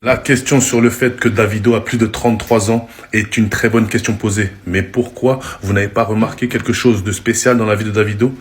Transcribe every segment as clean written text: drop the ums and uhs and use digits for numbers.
La question sur le fait que Davido a plus de 33 ans est une très bonne question posée. Mais pourquoi vous n'avez pas remarqué quelque chose de spécial dans la vie de Davido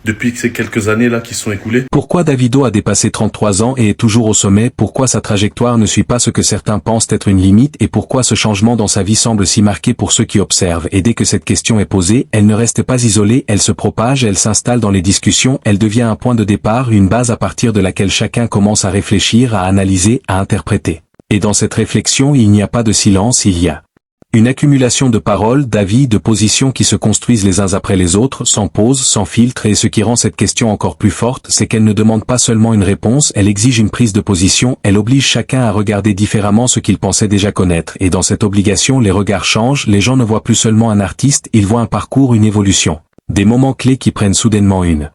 depuis ces quelques années-là qui se sont écoulées? Pourquoi Davido a dépassé 33 ans et est toujours au sommet? Pourquoi sa trajectoire ne suit pas ce que certains pensent être une limite? Et pourquoi ce changement dans sa vie semble si marqué pour ceux qui observent? Et dès que cette question est posée, elle ne reste pas isolée, elle se propage, elle s'installe dans les discussions, elle devient un point de départ, une base à partir de laquelle chacun commence à réfléchir, à analyser, à interpréter. Et dans cette réflexion, il n'y a pas de silence, il y a une accumulation de paroles, d'avis, de positions qui se construisent les uns après les autres, sans pause, sans filtre, et ce qui rend cette question encore plus forte, c'est qu'elle ne demande pas seulement une réponse, elle exige une prise de position, elle oblige chacun à regarder différemment ce qu'il pensait déjà connaître, et dans cette obligation, les regards changent, les gens ne voient plus seulement un artiste, ils voient un parcours, une évolution. Des moments clés qui prennent soudainement une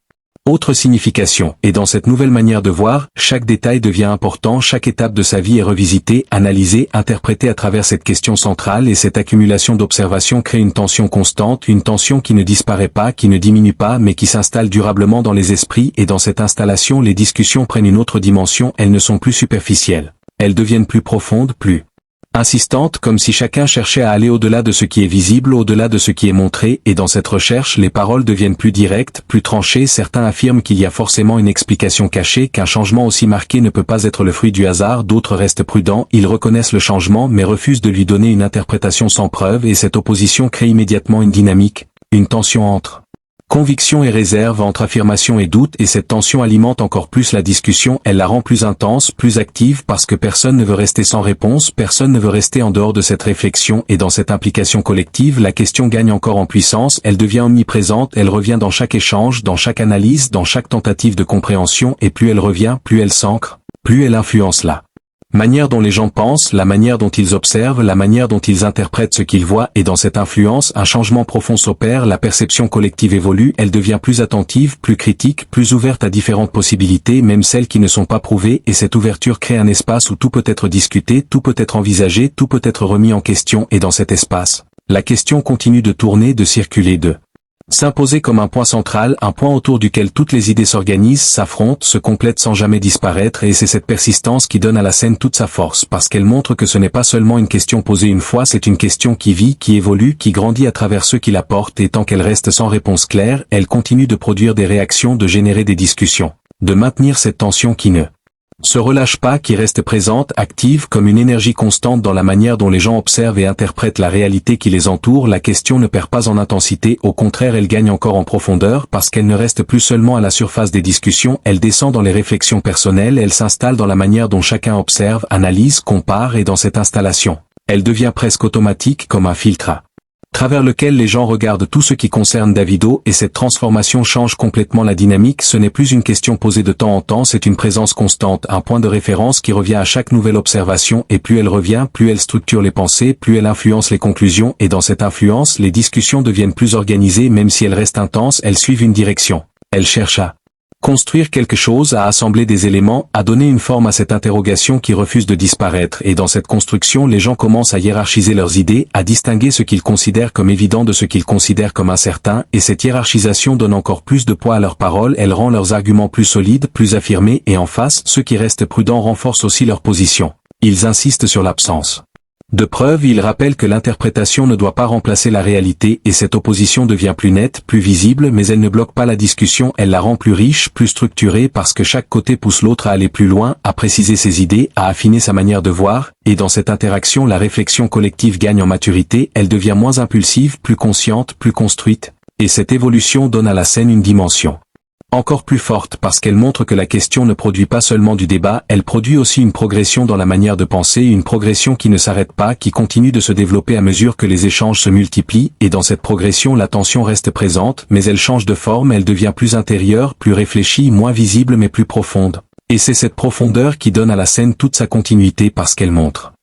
autre signification, et dans cette nouvelle manière de voir, chaque détail devient important, chaque étape de sa vie est revisitée, analysée, interprétée à travers cette question centrale, et cette accumulation d'observations crée une tension constante, une tension qui ne disparaît pas, qui ne diminue pas, mais qui s'installe durablement dans les esprits, et dans cette installation les discussions prennent une autre dimension, elles ne sont plus superficielles. Elles deviennent plus profondes, plus insistantes, comme si chacun cherchait à aller au-delà de ce qui est visible, au-delà de ce qui est montré, et dans cette recherche, les paroles deviennent plus directes, plus tranchées, certains affirment qu'il y a forcément une explication cachée, qu'un changement aussi marqué ne peut pas être le fruit du hasard, d'autres restent prudents, ils reconnaissent le changement mais refusent de lui donner une interprétation sans preuve, et cette opposition crée immédiatement une dynamique, une tension entre conviction et réserve, entre affirmation et doute, et cette tension alimente encore plus la discussion, elle la rend plus intense, plus active, parce que personne ne veut rester sans réponse, personne ne veut rester en dehors de cette réflexion, et dans cette implication collective, la question gagne encore en puissance, elle devient omniprésente, elle revient dans chaque échange, dans chaque analyse, dans chaque tentative de compréhension, et plus elle revient, plus elle s'ancre, plus elle influence la manière dont les gens pensent, la manière dont ils observent, la manière dont ils interprètent ce qu'ils voient, et dans cette influence, un changement profond s'opère, la perception collective évolue, elle devient plus attentive, plus critique, plus ouverte à différentes possibilités, même celles qui ne sont pas prouvées, et cette ouverture crée un espace où tout peut être discuté, tout peut être envisagé, tout peut être remis en question, et dans cet espace, la question continue de tourner, de circuler, de s'imposer comme un point central, un point autour duquel toutes les idées s'organisent, s'affrontent, se complètent sans jamais disparaître, et c'est cette persistance qui donne à la scène toute sa force, parce qu'elle montre que ce n'est pas seulement une question posée une fois, c'est une question qui vit, qui évolue, qui grandit à travers ceux qui la portent, et tant qu'elle reste sans réponse claire, elle continue de produire des réactions, de générer des discussions, de maintenir cette tension qui ne se relâche pas, qui reste présente, active, comme une énergie constante dans la manière dont les gens observent et interprètent la réalité qui les entoure. La question ne perd pas en intensité, au contraire elle gagne encore en profondeur, parce qu'elle ne reste plus seulement à la surface des discussions, elle descend dans les réflexions personnelles, elle s'installe dans la manière dont chacun observe, analyse, compare, et dans cette installation, elle devient presque automatique, comme un filtre à travers lequel les gens regardent tout ce qui concerne Davido, et cette transformation change complètement la dynamique. Ce n'est plus une question posée de temps en temps, c'est une présence constante, un point de référence qui revient à chaque nouvelle observation, et plus elle revient, plus elle structure les pensées, plus elle influence les conclusions, et dans cette influence, les discussions deviennent plus organisées, même si elles restent intenses, elles suivent une direction. Elles cherchent à construire quelque chose, à assembler des éléments, à donner une forme à cette interrogation qui refuse de disparaître, et dans cette construction les gens commencent à hiérarchiser leurs idées, à distinguer ce qu'ils considèrent comme évident de ce qu'ils considèrent comme incertain, et cette hiérarchisation donne encore plus de poids à leurs paroles, elle rend leurs arguments plus solides, plus affirmés, et en face, ceux qui restent prudents renforcent aussi leur position. Ils insistent sur l'absence de preuves, ils rappellent que l'interprétation ne doit pas remplacer la réalité, et cette opposition devient plus nette, plus visible, mais elle ne bloque pas la discussion, elle la rend plus riche, plus structurée, parce que chaque côté pousse l'autre à aller plus loin, à préciser ses idées, à affiner sa manière de voir, et dans cette interaction la réflexion collective gagne en maturité, elle devient moins impulsive, plus consciente, plus construite, et cette évolution donne à la scène une dimension encore plus forte, parce qu'elle montre que la question ne produit pas seulement du débat, elle produit aussi une progression dans la manière de penser, une progression qui ne s'arrête pas, qui continue de se développer à mesure que les échanges se multiplient, et dans cette progression la tension reste présente, mais elle change de forme, elle devient plus intérieure, plus réfléchie, moins visible mais plus profonde. Et c'est cette profondeur qui donne à la scène toute sa continuité, parce qu'elle montre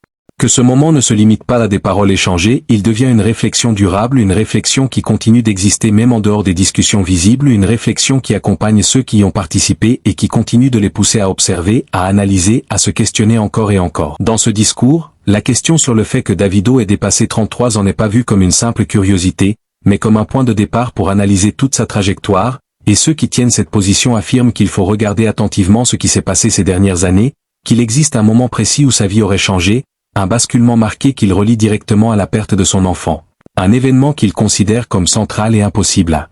que ce moment ne se limite pas à des paroles échangées, il devient une réflexion durable, une réflexion qui continue d'exister même en dehors des discussions visibles, une réflexion qui accompagne ceux qui y ont participé et qui continue de les pousser à observer, à analyser, à se questionner encore et encore. Dans ce discours, la question sur le fait que Davido ait dépassé 33 ans n'est pas vue comme une simple curiosité, mais comme un point de départ pour analyser toute sa trajectoire, et ceux qui tiennent cette position affirment qu'il faut regarder attentivement ce qui s'est passé ces dernières années, qu'il existe un moment précis où sa vie aurait changé, un basculement marqué qu'il relie directement à la perte de son enfant. Un événement qu'il considère comme central et impossible à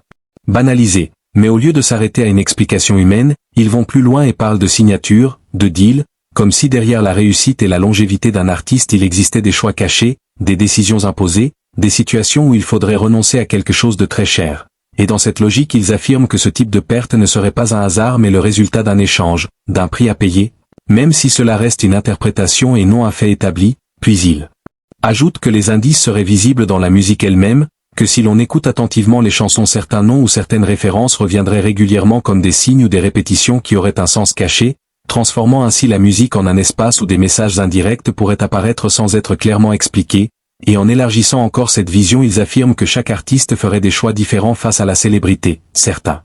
banaliser. Mais au lieu de s'arrêter à une explication humaine, ils vont plus loin et parlent de signature, de deal, comme si derrière la réussite et la longévité d'un artiste il existait des choix cachés, des décisions imposées, des situations où il faudrait renoncer à quelque chose de très cher. Et dans cette logique ils affirment que ce type de perte ne serait pas un hasard mais le résultat d'un échange, d'un prix à payer, même si cela reste une interprétation et non un fait établi, puis ils ajoutent que les indices seraient visibles dans la musique elle-même, que si l'on écoute attentivement les chansons certains noms ou certaines références reviendraient régulièrement comme des signes ou des répétitions qui auraient un sens caché, transformant ainsi la musique en un espace où des messages indirects pourraient apparaître sans être clairement expliqués, et en élargissant encore cette vision ils affirment que chaque artiste ferait des choix différents face à la célébrité. Certains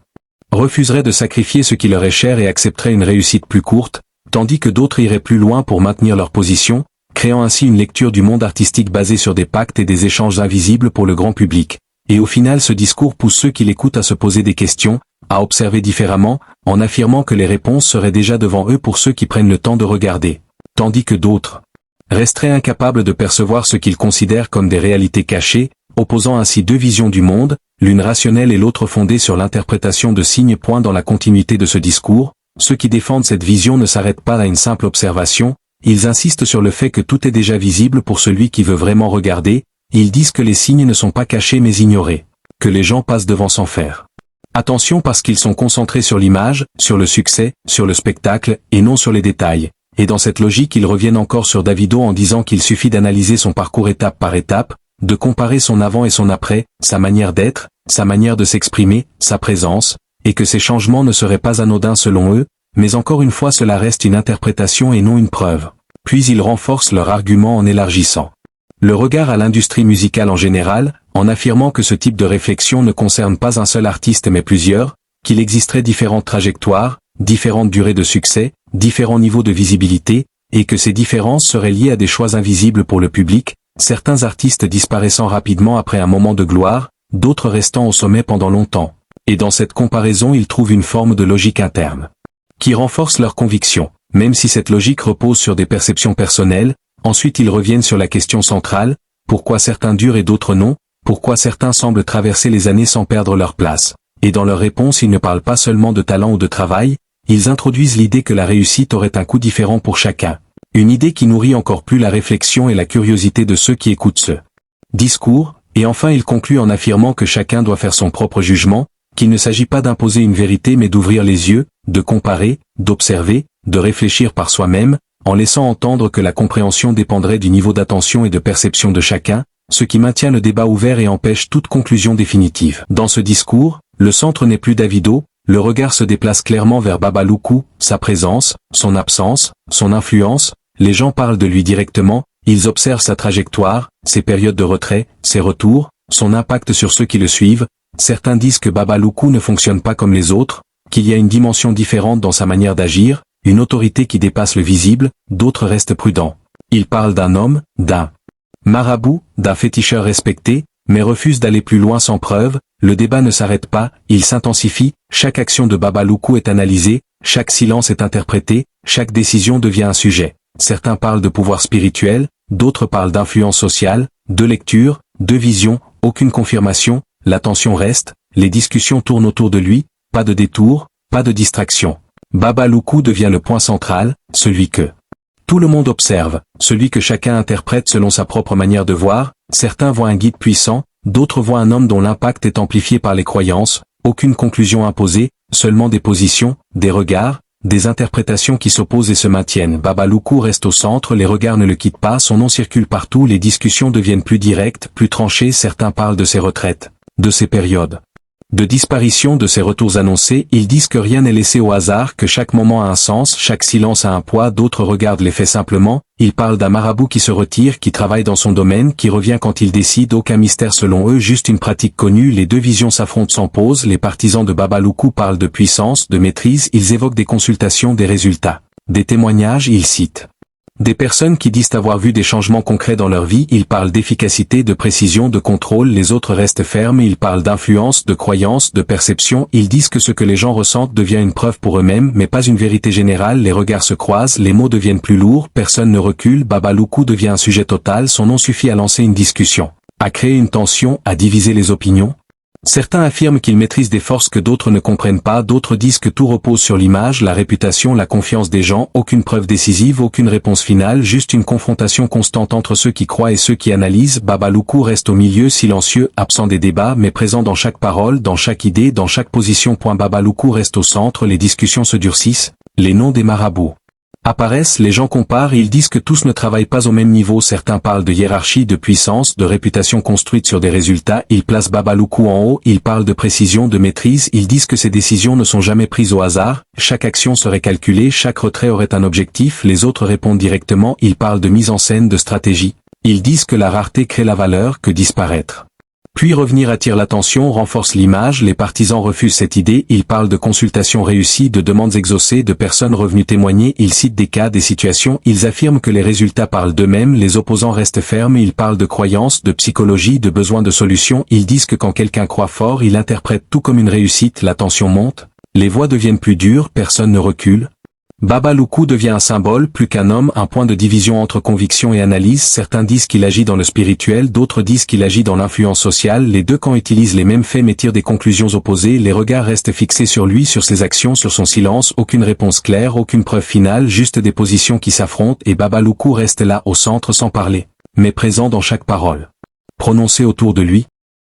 refuseraient de sacrifier ce qui leur est cher et accepteraient une réussite plus courte, tandis que d'autres iraient plus loin pour maintenir leur position, créant ainsi une lecture du monde artistique basée sur des pactes et des échanges invisibles pour le grand public. Et au final ce discours pousse ceux qui l'écoutent à se poser des questions, à observer différemment, en affirmant que les réponses seraient déjà devant eux pour ceux qui prennent le temps de regarder. Tandis que d'autres resteraient incapables de percevoir ce qu'ils considèrent comme des réalités cachées, opposant ainsi deux visions du monde, l'une rationnelle et l'autre fondée sur l'interprétation de signes. Dans la continuité de ce discours, ceux qui défendent cette vision ne s'arrêtent pas à une simple observation, ils insistent sur le fait que tout est déjà visible pour celui qui veut vraiment regarder, ils disent que les signes ne sont pas cachés mais ignorés, que les gens passent devant sans faire attention parce qu'ils sont concentrés sur l'image, sur le succès, sur le spectacle, et non sur les détails. Et dans cette logique ils reviennent encore sur Davido en disant qu'il suffit d'analyser son parcours étape par étape, de comparer son avant et son après, sa manière d'être, sa manière de s'exprimer, sa présence, et que ces changements ne seraient pas anodins selon eux, mais encore une fois cela reste une interprétation et non une preuve. Puis ils renforcent leur argument en élargissant le regard à l'industrie musicale en général, en affirmant que ce type de réflexion ne concerne pas un seul artiste mais plusieurs, qu'il existerait différentes trajectoires, différentes durées de succès, différents niveaux de visibilité, et que ces différences seraient liées à des choix invisibles pour le public, certains artistes disparaissant rapidement après un moment de gloire, d'autres restant au sommet pendant longtemps. Et dans cette comparaison ils trouvent une forme de logique interne qui renforce leurs convictions, même si cette logique repose sur des perceptions personnelles. Ensuite ils reviennent sur la question centrale, pourquoi certains durent et d'autres non, pourquoi certains semblent traverser les années sans perdre leur place. Et dans leur réponse ils ne parlent pas seulement de talent ou de travail, ils introduisent l'idée que la réussite aurait un coût différent pour chacun. Une idée qui nourrit encore plus la réflexion et la curiosité de ceux qui écoutent ce discours, et enfin ils concluent en affirmant que chacun doit faire son propre jugement, qu'il ne s'agit pas d'imposer une vérité mais d'ouvrir les yeux, de comparer, d'observer, de réfléchir par soi-même, en laissant entendre que la compréhension dépendrait du niveau d'attention et de perception de chacun, ce qui maintient le débat ouvert et empêche toute conclusion définitive. Dans ce discours, le centre n'est plus Davido, le regard se déplace clairement vers Baba Loukou, sa présence, son absence, son influence, les gens parlent de lui directement, ils observent sa trajectoire, ses périodes de retrait, ses retours, son impact sur ceux qui le suivent. Certains disent que Baba Loukou ne fonctionne pas comme les autres, qu'il y a une dimension différente dans sa manière d'agir, une autorité qui dépasse le visible, d'autres restent prudents. Ils parlent d'un homme, d'un marabout, d'un féticheur respecté, mais refusent d'aller plus loin sans preuve. Le débat ne s'arrête pas, il s'intensifie, chaque action de Baba Loukou est analysée, chaque silence est interprété, chaque décision devient un sujet. Certains parlent de pouvoir spirituel, d'autres parlent d'influence sociale, de lecture, de vision, aucune confirmation, l'attention reste, les discussions tournent autour de lui, pas de détour, pas de distraction. Baba Loukou devient le point central, celui que tout le monde observe, celui que chacun interprète selon sa propre manière de voir. Certains voient un guide puissant, d'autres voient un homme dont l'impact est amplifié par les croyances, aucune conclusion imposée, seulement des positions, des regards, des interprétations qui s'opposent et se maintiennent. Baba Loukou reste au centre, les regards ne le quittent pas, son nom circule partout, les discussions deviennent plus directes, plus tranchées, certains parlent de ses retraites, de ses périodes de disparition, de ses retours annoncés. Ils disent que rien n'est laissé au hasard, que chaque moment a un sens, chaque silence a un poids, d'autres regardent les faits simplement. Ils parlent d'un marabout qui se retire, qui travaille dans son domaine, qui revient quand il décide, aucun mystère selon eux, juste une pratique connue. Les deux visions s'affrontent sans pause, les partisans de Baba Loukou parlent de puissance, de maîtrise, ils évoquent des consultations, des résultats, des témoignages, ils citent Des personnes qui disent avoir vu des changements concrets dans leur vie, ils parlent d'efficacité, de précision, de contrôle, les autres restent fermes, ils parlent d'influence, de croyance, de perception, ils disent que ce que les gens ressentent devient une preuve pour eux-mêmes, mais pas une vérité générale, les regards se croisent, les mots deviennent plus lourds, personne ne recule, Baba Loukou devient un sujet total, son nom suffit à lancer une discussion, à créer une tension, à diviser les opinions. Certains affirment qu'ils maîtrisent des forces que d'autres ne comprennent pas, d'autres disent que tout repose sur l'image, la réputation, la confiance des gens, aucune preuve décisive, aucune réponse finale, juste une confrontation constante entre ceux qui croient et ceux qui analysent. Baba Loukou reste au milieu, silencieux, absent des débats, mais présent dans chaque parole, dans chaque idée, dans chaque position. Baba Loukou reste au centre, les discussions se durcissent, les noms des marabouts apparaissent, les gens comparent, ils disent que tous ne travaillent pas au même niveau, certains parlent de hiérarchie, de puissance, de réputation construite sur des résultats, ils placent Baba Loukou en haut, ils parlent de précision, de maîtrise, ils disent que ces décisions ne sont jamais prises au hasard, chaque action serait calculée, chaque retrait aurait un objectif, les autres répondent directement, ils parlent de mise en scène, de stratégie, ils disent que la rareté crée la valeur, que disparaître puis revenir attire l'attention, renforce l'image, les partisans refusent cette idée, ils parlent de consultations réussies, de demandes exaucées, de personnes revenues témoigner, ils citent des cas, des situations, ils affirment que les résultats parlent d'eux-mêmes, les opposants restent fermes, ils parlent de croyances, de psychologie, de besoin de solutions, ils disent que quand quelqu'un croit fort, il interprète tout comme une réussite, la tension monte, les voix deviennent plus dures, personne ne recule. Baba Loukou devient un symbole, plus qu'un homme, un point de division entre conviction et analyse, certains disent qu'il agit dans le spirituel, d'autres disent qu'il agit dans l'influence sociale, les deux camps utilisent les mêmes faits mais tirent des conclusions opposées, les regards restent fixés sur lui, sur ses actions, sur son silence, aucune réponse claire, aucune preuve finale, juste des positions qui s'affrontent et Baba Loukou reste là au centre sans parler, mais présent dans chaque parole prononcée autour de lui.